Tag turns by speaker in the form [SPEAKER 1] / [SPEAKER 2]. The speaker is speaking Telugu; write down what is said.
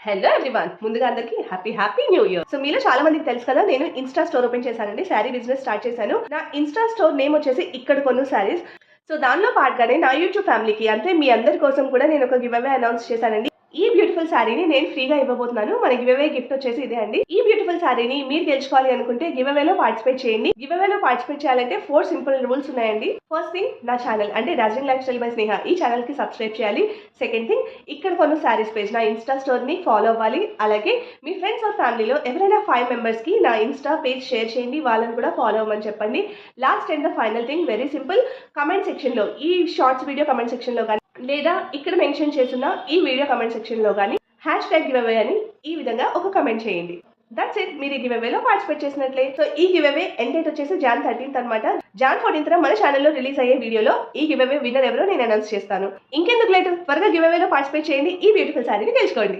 [SPEAKER 1] హలో ఎవ్రీవన్, ముందుగా అందరికి హ్యాపీ న్యూ ఇయర్. సో మీలో చాలా మందికి తెలుసు కదా, నేను ఇన్స్టా స్టోర్ ఓపెన్ చేశానండి. శారీ బిజినెస్ స్టార్ట్ చేశాను. నా ఇన్స్టా స్టోర్ నేమ్ వచ్చేసి ఇక్కడ కొను శారీస్. సో దానిలో పాటుగానే నా యూట్యూబ్ ఫ్యామిలీకి అంటే మీ అందరి కోసం కూడా నేను ఒక గివ్ అవే అనౌన్స్ చేశానండి. ఈ బ్యూటిఫుల్ శారీని నేను ఫ్రీగా ఇవ్వబోతున్నాను. మన గివ్ అవే గిఫ్ట్ వచ్చేసి ఇదే అండి. ఈ బ్యూటిఫుల్ శారీని మీరు గెలుచుకోవాలి అనుకుంటే గివ్ అవేలో పార్టిసిపేట్ చేయండి. గివ్ అవేలో పార్టిసిపేట్ చేయాలంటే 4 సింపుల్ రూల్స్ ఉన్నాయండి. ఫస్ట్ థింగ్, నా ఛానల్ అంటే డార్జిలింగ్ లైఫ్ స్టైల్ బై స్నేహ ఈ ఛానల్ కి సబ్స్క్రైబ్ చేయాలి. సెకండ్ థింగ్, ఇక్కడ కొను శారీస్ పేజ్ నా ఇన్స్టా స్టోర్ ని ఫాలో అవ్వాలి. అలాగే మీ ఫ్రెండ్స్ ఆర్ ఫ్యామిలీలో ఎవరైనా 5 మెంబర్స్ కి నా ఇన్స్టా పేజ్ షేర్ చేయండి, వాళ్ళని కూడా ఫాలో అవ్వమని చెప్పండి. Last and the final thing, very simple, comment section లో ఈ షార్ట్స్ వీడియో కమెంట్ సెక్షన్ లో కానీ లేదా ఇక్కడ మెన్షన్ చేస్తున్న ఈ వీడియో కమెంట్ సెక్షన్ లో కానీ #గివ్ అవే అని ఈ విధంగా ఒక కమెంట్ చేయండి. దట్స్ ఇట్, మీరు ఈ గివ్ అవేలో పార్టిసిపేట్ చేసినట్లే. సో ఈ గివ్ అవే ఎండ్ డేట్ వచ్చేసి Jan 13th అనమాట. Jan 14th మన ఛానల్లో రిలీజ్ అయ్యే వీడియోలో ఈ గివ్ అవే విన్నర్ ఎవరో నేను అనౌన్స్ చేస్తాను. ఇంకెందుకు లేటు, త్వరగా గివ్ అవేలో పార్టిసిపేట్ చేయండి. ఈ బ్యూటిఫుల్ శారీని తెలుసుకోండి.